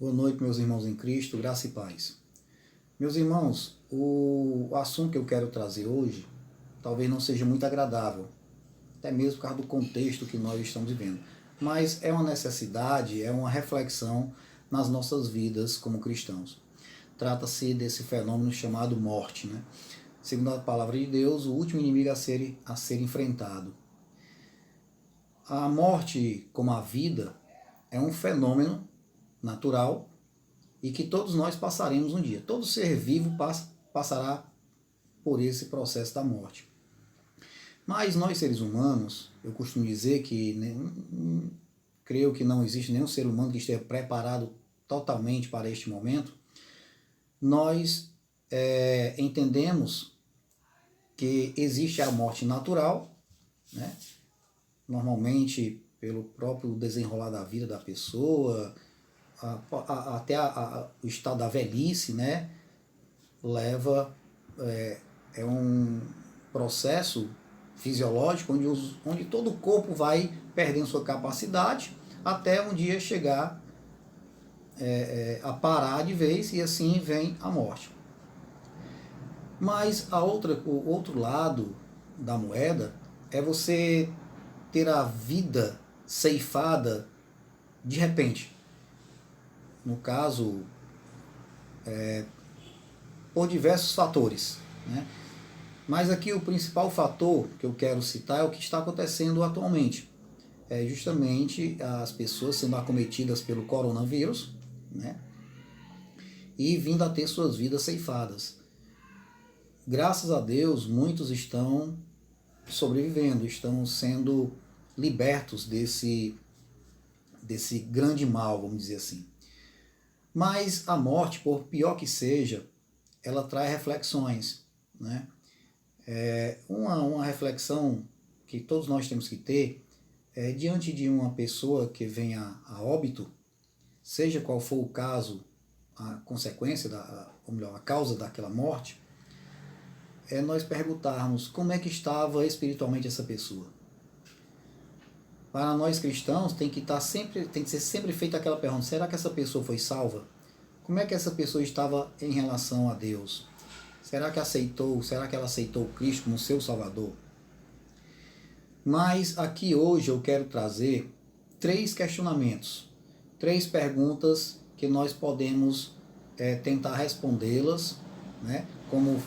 Boa noite, meus irmãos em Cristo, graça e paz. Meus irmãos, o assunto que eu quero trazer hoje talvez não seja muito agradável, até mesmo por causa do contexto que nós estamos vivendo. Mas é uma necessidade, é uma reflexão nas nossas vidas como cristãos. Trata-se desse fenômeno chamado morte, né? Segundo a palavra de Deus, o último inimigo a ser enfrentado. A morte, como a vida, é um fenômeno natural e que todos nós passaremos um dia. Todo ser vivo passará por esse processo da morte. Mas nós, seres humanos, eu costumo dizer que creio que não existe nenhum ser humano que esteja preparado totalmente para este momento. Nós entendemos que existe a morte natural, né? Normalmente pelo próprio desenrolar da vida da pessoa, até o estado da velhice, né? Leva, é um processo fisiológico onde todo o corpo vai perdendo sua capacidade até um dia chegar a parar de vez, e assim vem a morte. Mas o outro lado da moeda é você ter a vida ceifada de repente. No caso, por diversos fatores, né? Mas aqui o principal fator que eu quero citar é o que está acontecendo atualmente. É justamente as pessoas sendo acometidas pelo coronavírus, né? E vindo a ter suas vidas ceifadas. Graças a Deus, muitos estão sobrevivendo, estão sendo libertos desse grande mal, vamos dizer assim. Mas a morte, por pior que seja, ela traz reflexões, né? Uma reflexão que todos nós temos que ter é diante de uma pessoa que venha a óbito, seja qual for o caso, a consequência, ou melhor, a causa daquela morte, é nós perguntarmos como é que estava espiritualmente essa pessoa. Para nós cristãos tem que ser sempre feita aquela pergunta: será que essa pessoa foi salva? Como é que essa pessoa estava em relação a Deus? Será que ela aceitou Cristo como seu Salvador? Mas aqui hoje eu quero trazer 3 questionamentos, 3 perguntas que nós podemos tentar respondê-las, né, como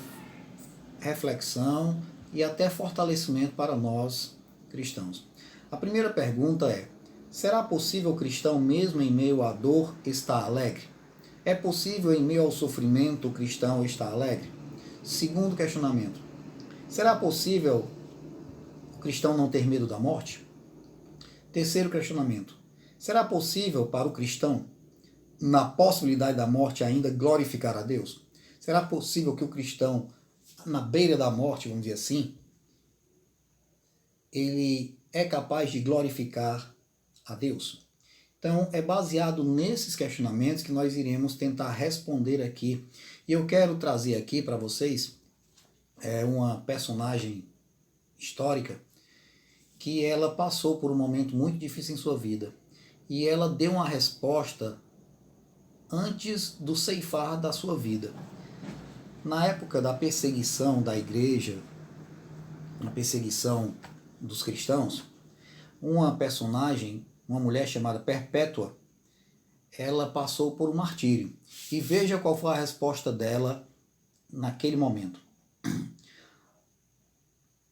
reflexão e até fortalecimento para nós cristãos. A primeira pergunta é: será possível o cristão, mesmo em meio à dor, estar alegre? É possível, em meio ao sofrimento, o cristão estar alegre? Segundo questionamento: será possível o cristão não ter medo da morte? Terceiro questionamento: será possível para o cristão, na possibilidade da morte, ainda glorificar a Deus? Será possível que o cristão, na beira da morte, vamos dizer assim, ele é capaz de glorificar a Deus? Então, é baseado nesses questionamentos que nós iremos tentar responder aqui. E eu quero trazer aqui para vocês uma personagem histórica que ela passou por um momento muito difícil em sua vida. E ela deu uma resposta antes do ceifar da sua vida. Na época da perseguição da igreja, na perseguição dos cristãos, uma personagem, uma mulher chamada Perpétua, ela passou por um martírio. E veja qual foi a resposta dela naquele momento.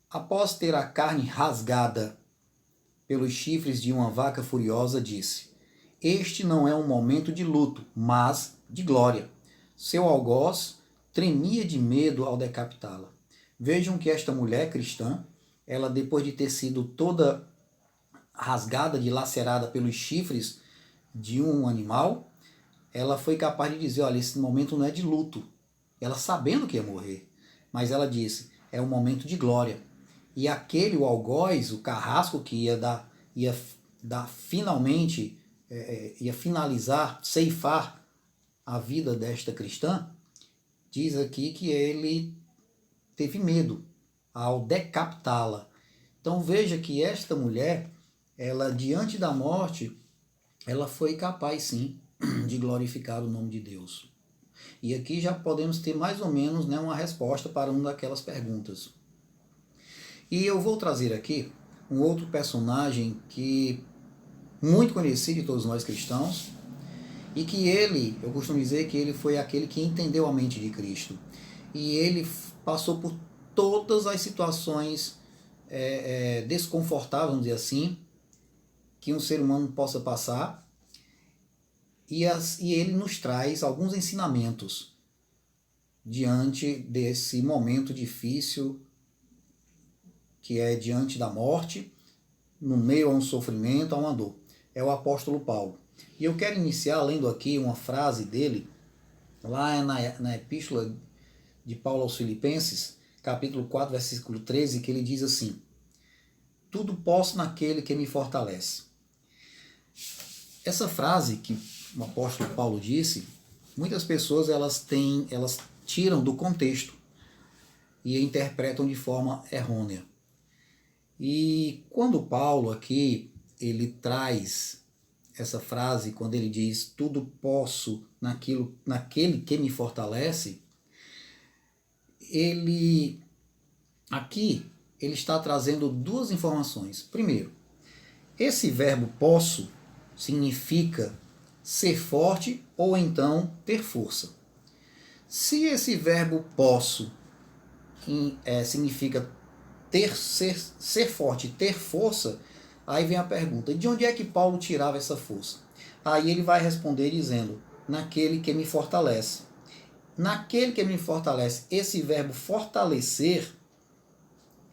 Após ter a carne rasgada pelos chifres de uma vaca furiosa, disse: este não é um momento de luto, mas de glória. Seu algoz tremia de medo ao decapitá-la. Vejam que esta mulher cristã, ela, depois de ter sido toda rasgada, dilacerada pelos chifres de um animal, ela foi capaz de dizer: olha, esse momento não é de luto. Ela sabendo que ia morrer, mas ela disse: é um momento de glória. E o algoz, o carrasco que ia dar finalmente, ia finalizar, ceifar a vida desta cristã, diz aqui que ele teve medo ao decapitá-la. Então veja que esta mulher, ela, diante da morte, ela foi capaz sim de glorificar o nome de Deus. E aqui já podemos ter mais ou menos, né, uma resposta para uma daquelas perguntas. E eu vou trazer aqui um outro personagem que muito conhecido de todos nós cristãos, e que eu costumo dizer que ele foi aquele que entendeu a mente de Cristo. E ele passou por todas as situações desconfortáveis, vamos dizer assim, que um ser humano possa passar, e ele nos traz alguns ensinamentos diante desse momento difícil que é diante da morte, no meio a um sofrimento, a uma dor. É o apóstolo Paulo. E eu quero iniciar lendo aqui uma frase dele, lá na epístola de Paulo aos Filipenses, capítulo 4, versículo 13, que ele diz assim: tudo posso naquele que me fortalece. Essa frase que o apóstolo Paulo disse, muitas pessoas elas tiram do contexto e interpretam de forma errônea. E quando Paulo aqui ele traz essa frase, quando ele diz tudo posso naquele que me fortalece, ele está trazendo duas informações. Primeiro, esse verbo posso significa ser forte ou então ter força. Se esse verbo posso significa ser forte, ter força, aí vem a pergunta, de onde é que Paulo tirava essa força? Aí ele vai responder dizendo, naquele que me fortalece. Naquele que me fortalece, esse verbo fortalecer,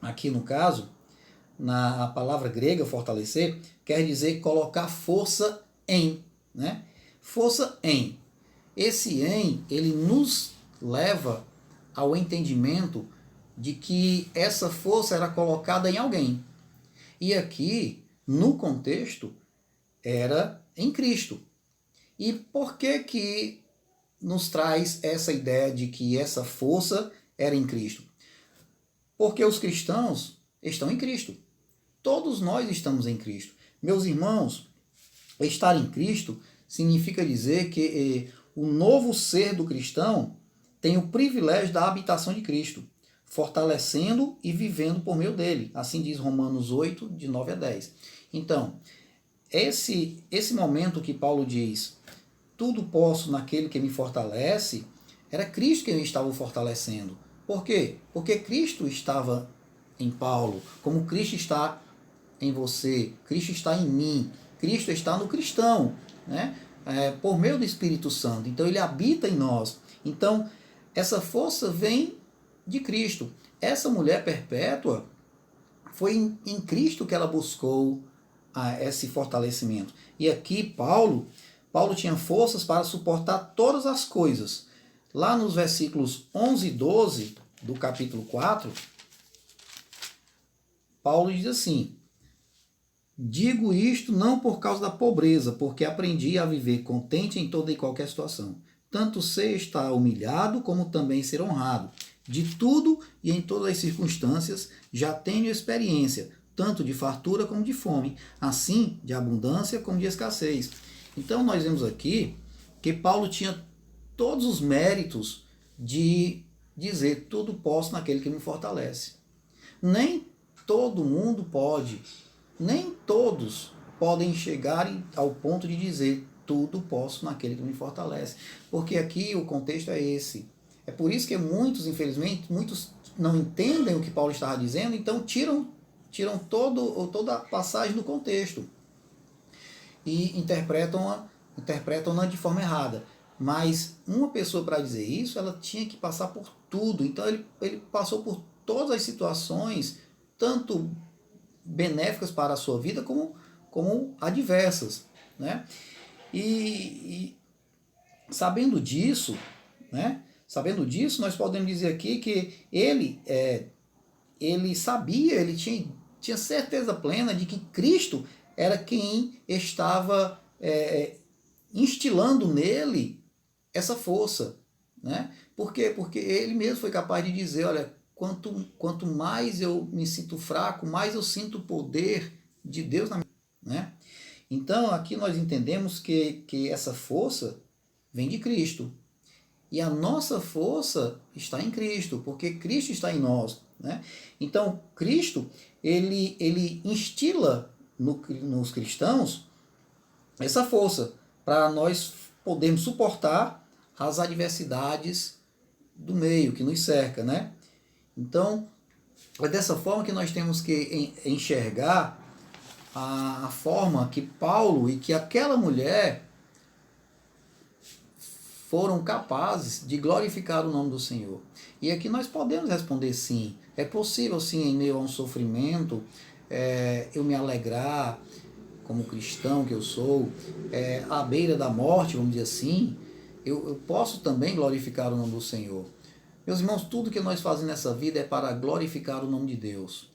aqui no caso, na palavra grega fortalecer, quer dizer colocar força em, né? Força em. Esse em, ele nos leva ao entendimento de que essa força era colocada em alguém. E aqui, no contexto, era em Cristo. E por que nos traz essa ideia de que essa força era em Cristo? Porque os cristãos estão em Cristo. Todos nós estamos em Cristo. Meus irmãos, estar em Cristo significa dizer que o novo ser do cristão tem o privilégio da habitação de Cristo, fortalecendo e vivendo por meio dele. Assim diz Romanos 8, de 9 a 10. Então, esse momento que Paulo diz, tudo posso naquele que me fortalece, era Cristo que estava fortalecendo. Por quê? Porque Cristo estava em Paulo, como Cristo está em você, Cristo está em mim, Cristo está no cristão, né? Por meio do Espírito Santo. Então ele habita em nós. Então essa força vem de Cristo. Essa mulher perpétua, foi em Cristo que ela buscou esse fortalecimento. E aqui Paulo tinha forças para suportar todas as coisas. Lá nos versículos 11 e 12 do capítulo 4, Paulo diz assim: digo isto não por causa da pobreza, porque aprendi a viver contente em toda e qualquer situação. Tanto sei estar humilhado, como também ser honrado. De tudo e em todas as circunstâncias já tenho experiência, tanto de fartura como de fome, assim de abundância como de escassez. Então nós vemos aqui que Paulo tinha todos os méritos de dizer tudo posso naquele que me fortalece. Nem todo mundo pode, nem todos podem chegar ao ponto de dizer tudo posso naquele que me fortalece. Porque aqui o contexto é esse. É por isso que muitos, infelizmente, muitos não entendem o que Paulo estava dizendo, então tiram toda a passagem do contexto e interpretam-na de forma errada. Mas uma pessoa, para dizer isso, ela tinha que passar por tudo. Então ele passou por todas as situações, tanto benéficas para a sua vida como adversas, né? E sabendo disso, né? Sabendo disso, nós podemos dizer aqui que ele sabia, ele tinha certeza plena de que Cristo era quem estava instilando nele essa força, né? Por quê? Porque ele mesmo foi capaz de dizer, olha, quanto mais eu me sinto fraco, mais eu sinto o poder de Deus na minha vida, né? Então, aqui nós entendemos que essa força vem de Cristo. E a nossa força está em Cristo, porque Cristo está em nós, né? Então, Cristo, ele instila nos cristãos essa força para nós podermos suportar as adversidades do meio que nos cerca, né? Então, é dessa forma que nós temos que enxergar a forma que Paulo e que aquela mulher foram capazes de glorificar o nome do Senhor. E aqui nós podemos responder sim. É possível sim, em meio a um sofrimento, eu me alegrar, como cristão que eu sou, à beira da morte, vamos dizer assim, eu posso também glorificar o nome do Senhor. Meus irmãos, tudo que nós fazemos nessa vida é para glorificar o nome de Deus.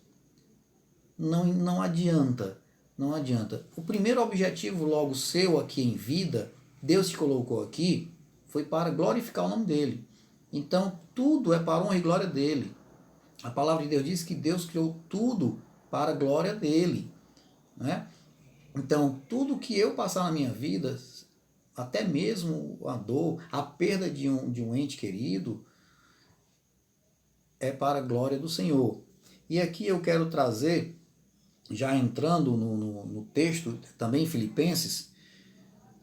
Não adianta, não adianta. O primeiro objetivo logo seu aqui em vida, Deus te colocou aqui, foi para glorificar o nome dele. Então, tudo é para honra e glória dele. A palavra de Deus diz que Deus criou tudo para a glória dele, né? Então, tudo que eu passar na minha vida, até mesmo a dor, a perda de um ente querido, é para a glória do Senhor. E aqui eu quero trazer, já entrando no texto, também em Filipenses,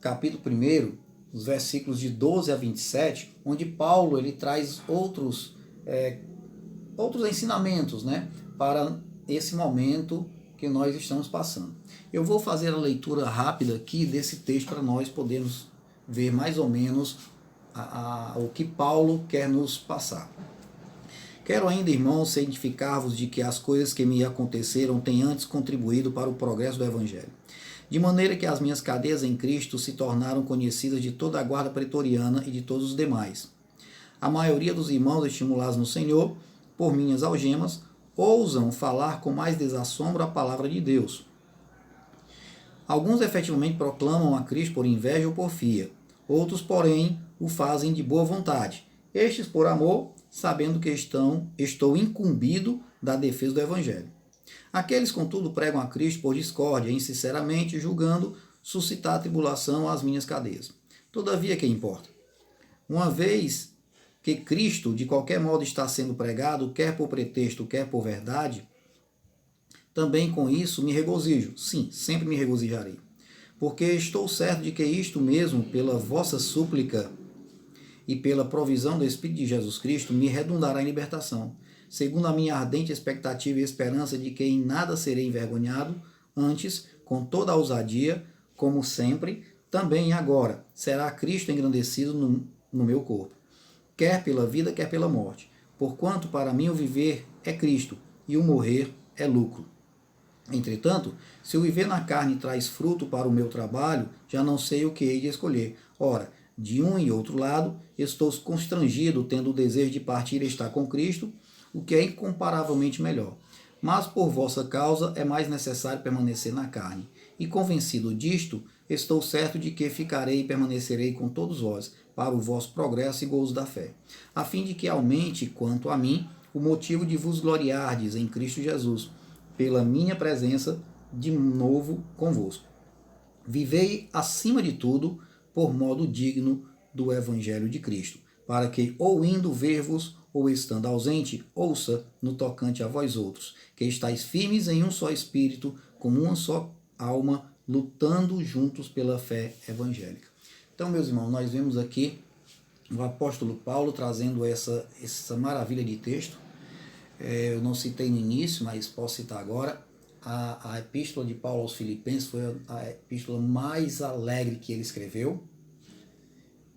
capítulo 1, os versículos de 12 a 27, onde Paulo ele traz outros ensinamentos, né, para esse momento que nós estamos passando. Eu vou fazer a leitura rápida aqui desse texto para nós podermos ver mais ou menos o que Paulo quer nos passar. Quero ainda, irmãos, cientificar-vos de que as coisas que me aconteceram têm antes contribuído para o progresso do Evangelho. De maneira que as minhas cadeias em Cristo se tornaram conhecidas de toda a guarda pretoriana e de todos os demais. A maioria dos irmãos, estimulados no Senhor, por minhas algemas, ousam falar com mais desassombro a palavra de Deus. Alguns efetivamente proclamam a Cristo por inveja ou porfia. Outros, porém, o fazem de boa vontade. Estes por amor, sabendo que estou incumbido da defesa do Evangelho. Aqueles, contudo, pregam a Cristo por discórdia, insinceramente, julgando suscitar tribulação às minhas cadeias. Todavia, que importa? Uma vez que Cristo, de qualquer modo, está sendo pregado, quer por pretexto, quer por verdade, também com isso me regozijo. Sim, sempre me regozijarei. Porque estou certo de que isto mesmo, pela vossa súplica e pela provisão do Espírito de Jesus Cristo, me redundará em libertação, segundo a minha ardente expectativa e esperança de que em nada serei envergonhado, antes, com toda a ousadia, como sempre, também agora, será Cristo engrandecido no meu corpo, quer pela vida, quer pela morte. Porquanto para mim o viver é Cristo, e o morrer é lucro. Entretanto, se o viver na carne traz fruto para o meu trabalho, já não sei o que hei de escolher. Ora, de um e outro lado, estou constrangido, tendo o desejo de partir e estar com Cristo, o que é incomparavelmente melhor. Mas por vossa causa é mais necessário permanecer na carne. E convencido disto, estou certo de que ficarei e permanecerei com todos vós, para o vosso progresso e gozo da fé, a fim de que aumente, quanto a mim, o motivo de vos gloriardes em Cristo Jesus, pela minha presença de novo convosco. Vivei, acima de tudo, por modo digno do Evangelho de Cristo, para que, ou indo ver-vos, ou estando ausente, ouça no tocante a vós outros, que estáis firmes em um só espírito, como uma só alma, lutando juntos pela fé evangélica. Então, meus irmãos, nós vemos aqui o apóstolo Paulo trazendo essa maravilha de texto. Eu não citei no início, mas posso citar agora. A epístola de Paulo aos Filipenses foi a epístola mais alegre que ele escreveu.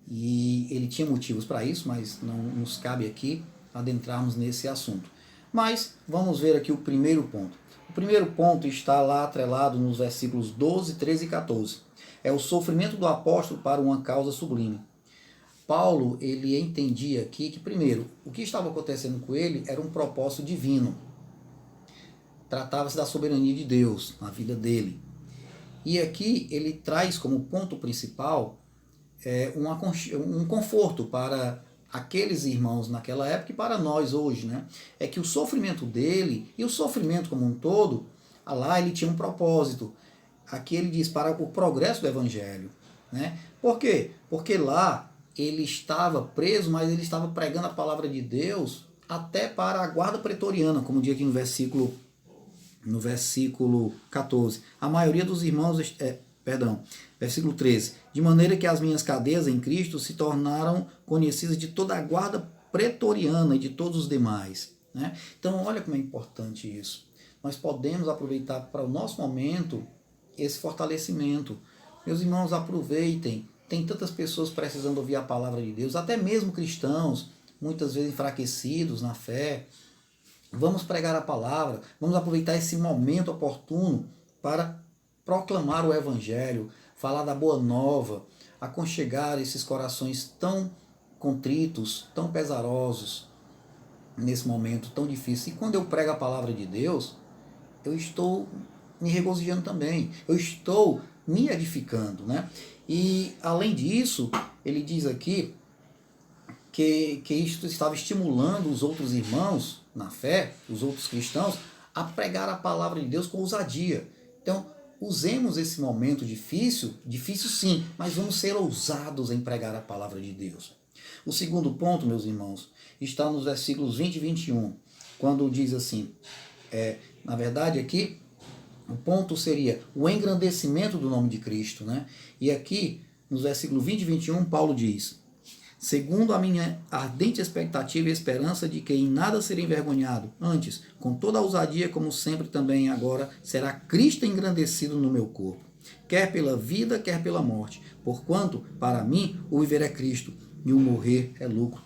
E ele tinha motivos para isso, mas não nos cabe aqui adentrarmos nesse assunto. Mas vamos ver aqui o primeiro ponto. O primeiro ponto está lá atrelado nos versículos 12, 13 e 14. É o sofrimento do apóstolo para uma causa sublime. Paulo, ele entendia aqui que, primeiro, o que estava acontecendo com ele era um propósito divino. Tratava-se da soberania de Deus na vida dele. E aqui ele traz como ponto principal um conforto para aqueles irmãos naquela época e para nós hoje, né? É que o sofrimento dele e o sofrimento como um todo, lá ele tinha um propósito. aqui ele diz para o progresso do evangelho, né? Por quê? Porque lá ele estava preso, mas ele estava pregando a palavra de Deus até para a guarda pretoriana, como diz aqui no versículo 14. A maioria dos irmãos, versículo 13. De maneira que as minhas cadeias em Cristo se tornaram conhecidas de toda a guarda pretoriana e de todos os demais, né? Então, olha como é importante isso. Nós podemos aproveitar para o nosso momento esse fortalecimento. Meus irmãos, aproveitem. Tem tantas pessoas precisando ouvir a palavra de Deus, até mesmo cristãos, muitas vezes enfraquecidos na fé. Vamos pregar a palavra, vamos aproveitar esse momento oportuno para proclamar o evangelho, falar da boa nova, aconchegar esses corações tão contritos, tão pesarosos, nesse momento tão difícil. E quando eu prego a palavra de Deus, eu estou me regozijando também, eu estou me edificando, né? E além disso, ele diz aqui que isto estava estimulando os outros irmãos na fé, os outros cristãos, a pregar a palavra de Deus com ousadia. Então, usemos esse momento difícil sim, mas vamos ser ousados em pregar a palavra de Deus. O segundo ponto, meus irmãos, está nos versículos 20 e 21, quando diz assim, na verdade aqui, o ponto seria o engrandecimento do nome de Cristo, né? E aqui, nos versículos 20 e 21, Paulo diz: segundo a minha ardente expectativa e esperança de que em nada serei envergonhado, antes, com toda a ousadia, como sempre também agora, será Cristo engrandecido no meu corpo, quer pela vida, quer pela morte, porquanto, para mim, o viver é Cristo e o morrer é lucro.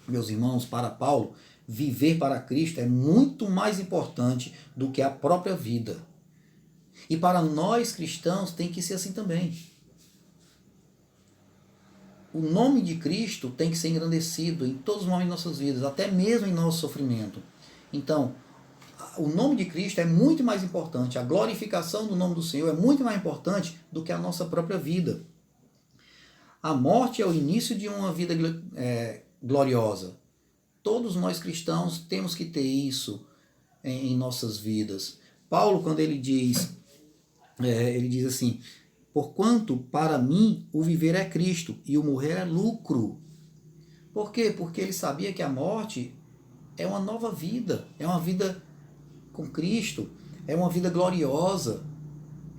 Meus irmãos, para Paulo, viver para Cristo é muito mais importante do que a própria vida. E para nós cristãos tem que ser assim também. O nome de Cristo tem que ser engrandecido em todos os momentos de nossas vidas, até mesmo em nosso sofrimento. Então, o nome de Cristo é muito mais importante, a glorificação do nome do Senhor é muito mais importante do que a nossa própria vida. A morte é o início de uma vida gloriosa. Todos nós cristãos temos que ter isso em nossas vidas. Paulo, quando ele diz assim: porquanto para mim o viver é Cristo e o morrer é lucro. Por quê? Porque ele sabia que a morte é uma nova vida, é uma vida com Cristo, é uma vida gloriosa,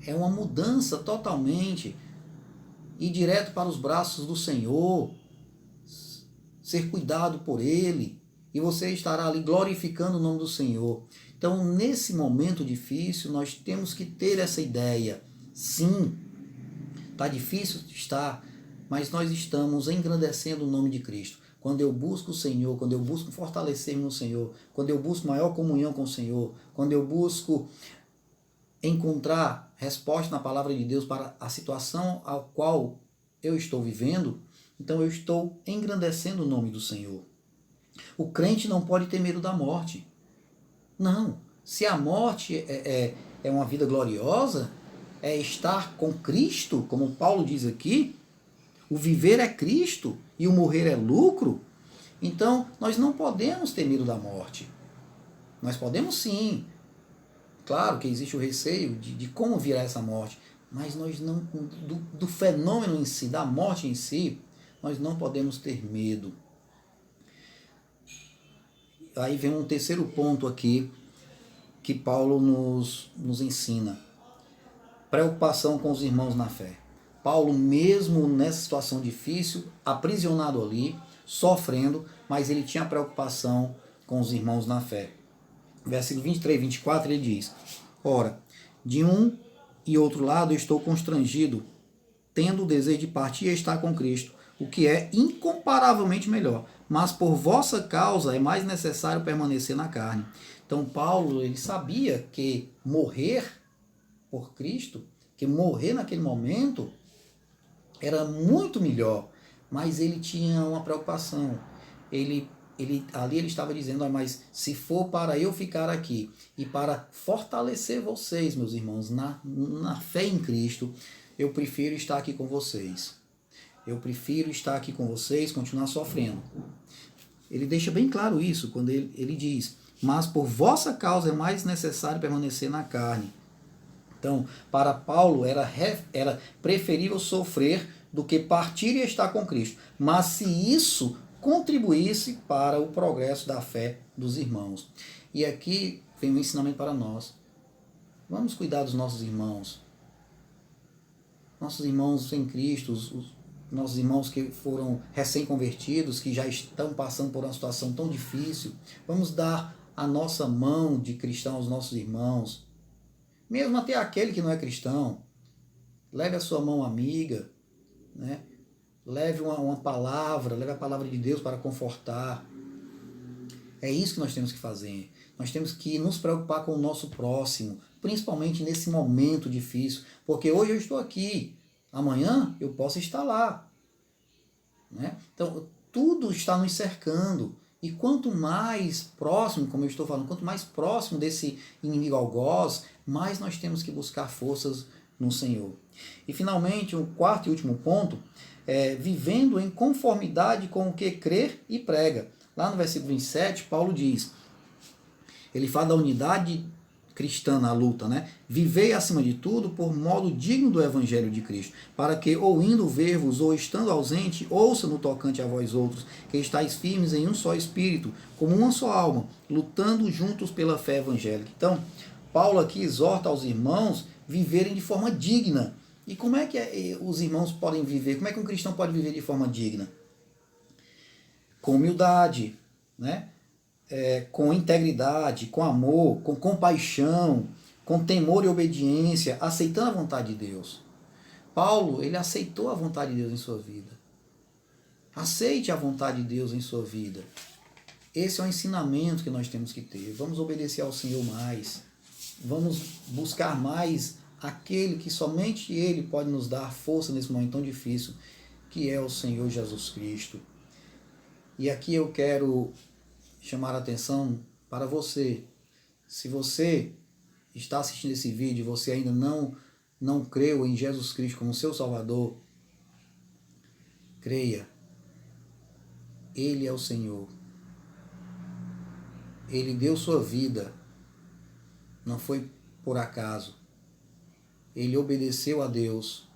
é uma mudança totalmente, ir direto para os braços do Senhor, ser cuidado por Ele, e você estará ali glorificando o nome do Senhor. Então, nesse momento difícil, nós temos que ter essa ideia. Sim, está difícil? Está, mas nós estamos engrandecendo o nome de Cristo. Quando eu busco o Senhor, quando eu busco fortalecer-me no Senhor, quando eu busco maior comunhão com o Senhor, quando eu busco encontrar resposta na palavra de Deus para a situação a qual eu estou vivendo, então eu estou engrandecendo o nome do Senhor. O crente não pode ter medo da morte. Não. Se a morte é uma vida gloriosa, é estar com Cristo, como Paulo diz aqui, o viver é Cristo e o morrer é lucro, então nós não podemos ter medo da morte. Nós podemos sim. Claro que existe o receio de como virá essa morte, mas nós não, do fenômeno em si, da morte em si, nós não podemos ter medo. Aí vem um terceiro ponto aqui que Paulo nos ensina. Preocupação com os irmãos na fé. Paulo, mesmo nessa situação difícil, aprisionado ali, sofrendo, mas ele tinha preocupação com os irmãos na fé. Versículo 23 e 24 ele diz: ora, de um e outro lado eu estou constrangido, tendo o desejo de partir e estar com Cristo, o que é incomparavelmente melhor. Mas por vossa causa é mais necessário permanecer na carne. Então Paulo, ele sabia que morrer por Cristo, que morrer naquele momento era muito melhor, mas ele tinha uma preocupação. Ali ele estava dizendo: mas se for para eu ficar aqui e para fortalecer vocês, meus irmãos, na fé em Cristo, eu prefiro estar aqui com vocês. Eu prefiro estar aqui com vocês, continuar sofrendo. Ele deixa bem claro isso quando ele diz: mas por vossa causa é mais necessário permanecer na carne. Então, para Paulo era preferível sofrer do que partir e estar com Cristo. Mas se isso contribuísse para o progresso da fé dos irmãos. E aqui vem um ensinamento para nós. Vamos cuidar dos nossos irmãos. Nossos irmãos em Cristo, os nossos irmãos que foram recém-convertidos, que já estão passando por uma situação tão difícil. Vamos dar a nossa mão de cristão aos nossos irmãos. Mesmo até aquele que não é cristão. Leve a sua mão amiga, né? Leve uma palavra, leve a palavra de Deus para confortar. É isso que nós temos que fazer. Nós temos que nos preocupar com o nosso próximo, principalmente nesse momento difícil, porque hoje eu estou aqui, amanhã eu posso estar lá, né? Então, tudo está nos cercando, e quanto mais próximo, como eu estou falando, quanto mais próximo desse inimigo algoz, mais nós temos que buscar forças no Senhor. E finalmente, o quarto e último ponto é vivendo em conformidade com o que crê e prega. Lá no versículo 27, Paulo diz, ele fala da unidade cristã na luta, né? Vivei acima de tudo por modo digno do evangelho de Cristo, para que, ou indo ver-vos, ou estando ausente, ouça no tocante a vós outros, que estáis firmes em um só espírito, como uma só alma, lutando juntos pela fé evangélica. Então, Paulo aqui exorta aos irmãos viverem de forma digna. E como é que os irmãos podem viver? Como é que um cristão pode viver de forma digna? Com humildade, né? Com integridade, com amor, com compaixão, com temor e obediência, aceitando a vontade de Deus. Paulo, ele aceitou a vontade de Deus em sua vida. Aceite a vontade de Deus em sua vida. Esse é o ensinamento que nós temos que ter. Vamos obedecer ao Senhor mais. Vamos buscar mais aquele que somente Ele pode nos dar força nesse momento tão difícil, que é o Senhor Jesus Cristo. E aqui eu quero chamar a atenção para você. Se você está assistindo esse vídeo e você ainda não creu em Jesus Cristo como seu Salvador, creia. Ele é o Senhor. Ele deu sua vida. Não foi por acaso. Ele obedeceu a Deus.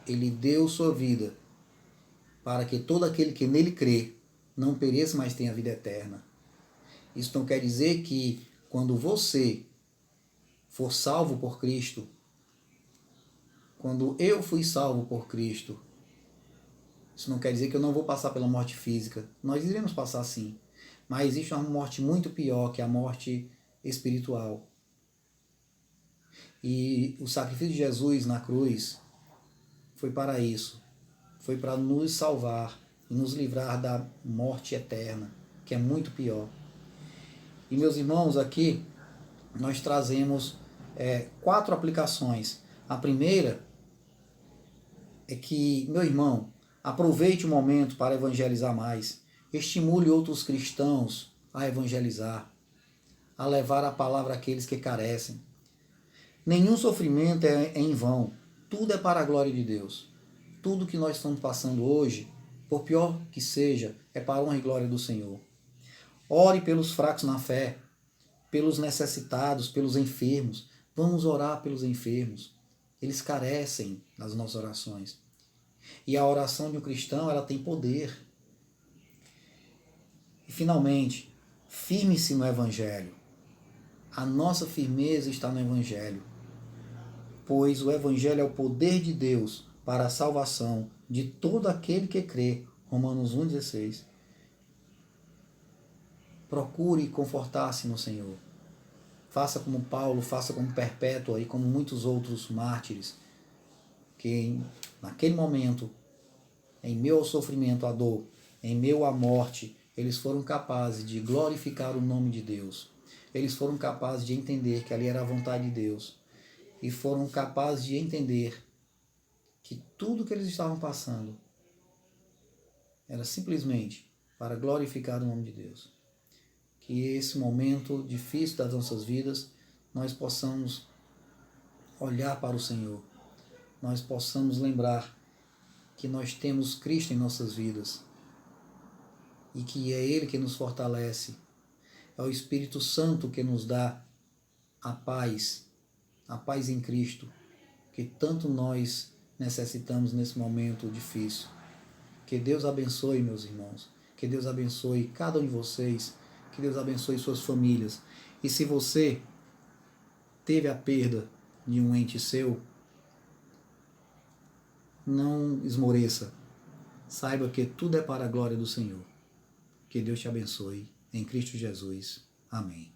Ele deu sua vida para que todo aquele que nele crê não pereça, mas tenha vida eterna. Isso não quer dizer que quando você for salvo por Cristo, quando eu fui salvo por Cristo, isso não quer dizer que eu não vou passar pela morte física. Nós iremos passar sim. Mas existe uma morte muito pior, que é a morte espiritual. E o sacrifício de Jesus na cruz foi para isso. Foi para nos salvar e nos livrar da morte eterna, que é muito pior. E meus irmãos, aqui nós trazemos 4 aplicações. A primeira é que, meu irmão, aproveite o momento para evangelizar mais. Estimule outros cristãos a evangelizar, a levar a palavra àqueles que carecem. Nenhum sofrimento é em vão. Tudo é para a glória de Deus. Tudo que nós estamos passando hoje, por pior que seja, é para a honra e glória do Senhor. Ore pelos fracos na fé, pelos necessitados, pelos enfermos. Vamos orar pelos enfermos. Eles carecem das nossas orações. E a oração de um cristão, ela tem poder. E finalmente, firme-se no Evangelho. A nossa firmeza está no Evangelho. Pois o Evangelho é o poder de Deus para a salvação de todo aquele que crê. Romanos 1,16. Procure confortar-se no Senhor. Faça como Paulo, faça como Perpétua e como muitos outros mártires, que naquele momento, em meio ao sofrimento, à dor, em meio à morte, eles foram capazes de glorificar o nome de Deus. Eles foram capazes de entender que ali era a vontade de Deus. E foram capazes de entender que tudo que eles estavam passando era simplesmente para glorificar o nome de Deus. Que esse momento difícil das nossas vidas, nós possamos olhar para o Senhor. Nós possamos lembrar que nós temos Cristo em nossas vidas. E que é Ele que nos fortalece. É o Espírito Santo que nos dá a paz a paz em Cristo, que tanto nós necessitamos nesse momento difícil. Que Deus abençoe, meus irmãos. Que Deus abençoe cada um de vocês. Que Deus abençoe suas famílias. E se você teve a perda de um ente seu, não esmoreça. Saiba que tudo é para a glória do Senhor. Que Deus te abençoe. Em Cristo Jesus. Amém.